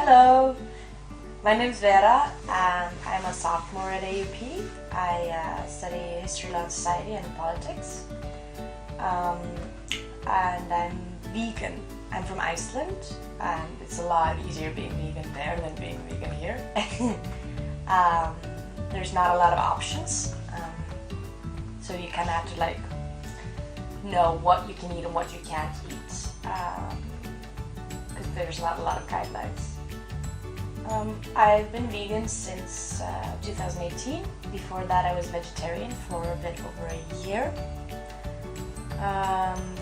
Hello, my name is Vera and I'm a sophomore at AUP. I study History, Law, Society and Politics, and I'm vegan. I'm from Iceland and it's a lot easier being vegan there than being vegan here. There's not a lot of options, so you kind of have to know what you can eat and what you can't eat, because there's not a lot of guidelines. I've been vegan since 2018. Before that I was vegetarian for a bit over a year.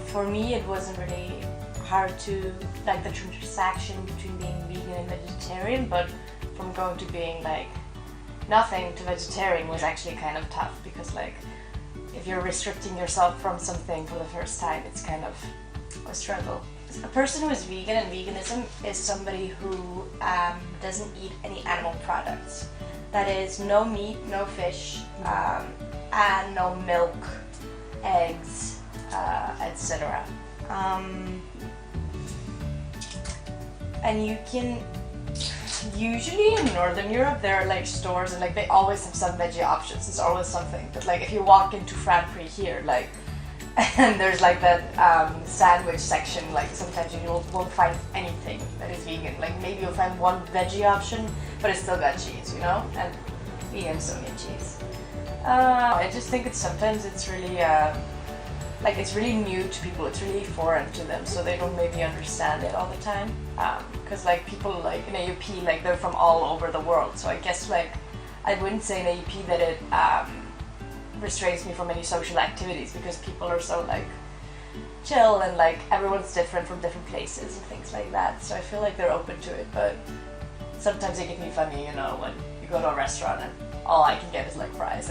For me it wasn't really hard to, the transaction between being vegan and vegetarian, but from going to being nothing to vegetarian was actually kind of tough, because if you're restricting yourself from something for the first time, it's kind of a struggle. A person who is vegan, and veganism is somebody who doesn't eat any animal products. That is, no meat, no fish, and no milk, eggs, etc. And you can, usually in Northern Europe there are stores and they always have some veggie options. There's always something. But if you walk into Franprix here, and there's that sandwich section, sometimes you won't find anything that is vegan. Maybe you'll find one veggie option, but it's still got cheese, and vegans don't eat cheese. I just think sometimes it's really it's really new to people. It's really foreign to them, so they don't maybe understand it all the time. Because people in AUP, they're from all over the world. So I guess I wouldn't say in AUP that it restrains me from any social activities, because people are so chill and everyone's different from different places and things like that. So I feel they're open to it, but sometimes it can be funny, when you go to a restaurant and all I can get is fries.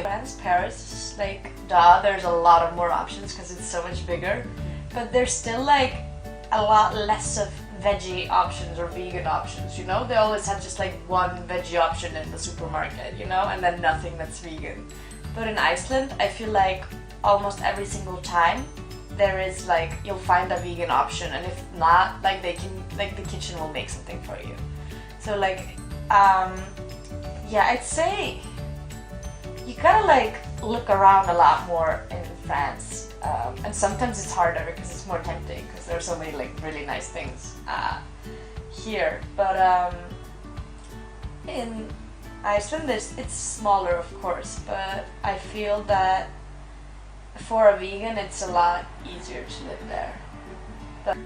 France, Paris, there's a lot of more options because it's so much bigger, but there's still a lot less of veggie options or vegan options, They always have just one veggie option in the supermarket, and then nothing that's vegan. But in Iceland, I feel almost every single time there is you'll find a vegan option, and if not, they can the kitchen will make something for you. So yeah, I'd say you gotta look around a lot more in France, and sometimes it's harder because it's more tempting because there are so many really nice things here. But in Iceland, it's smaller, of course, but I feel that for a vegan, it's a lot easier to live there. But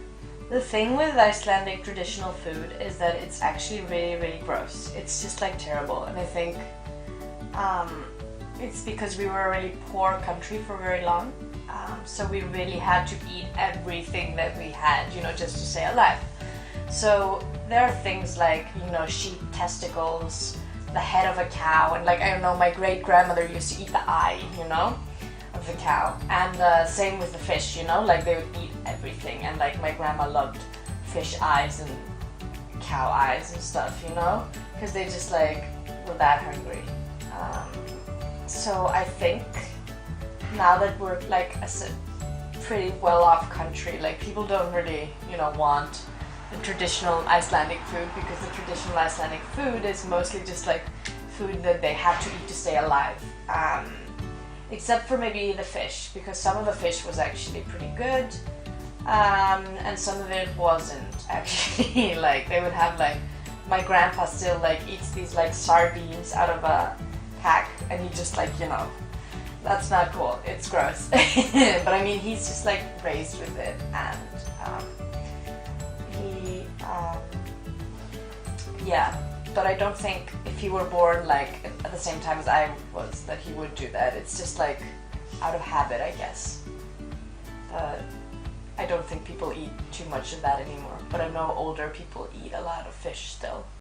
the thing with Icelandic traditional food is that it's actually really, really gross. It's just terrible, and I think it's because we were a really poor country for very long, so we really had to eat everything that we had, just to stay alive. So there are things sheep testicles, the head of a cow, and I don't know, my great-grandmother used to eat the eye, of the cow, and same with the fish, they would eat everything, and my grandma loved fish eyes and cow eyes and stuff, because they just were that hungry. So I think now that we're a pretty well-off country, people don't really, want the traditional Icelandic food, because the traditional Icelandic food is mostly just food that they have to eat to stay alive, except for maybe the fish, because some of the fish was actually pretty good, and some of it wasn't actually. They would have my grandpa still eats these sardines out of a pack, and he just that's not cool, it's gross. But I mean, he's just raised with it, and yeah, but I don't think if he were born at the same time as I was that he would do that. It's just out of habit, I guess. But I don't think people eat too much of that anymore, but I know older people eat a lot of fish still.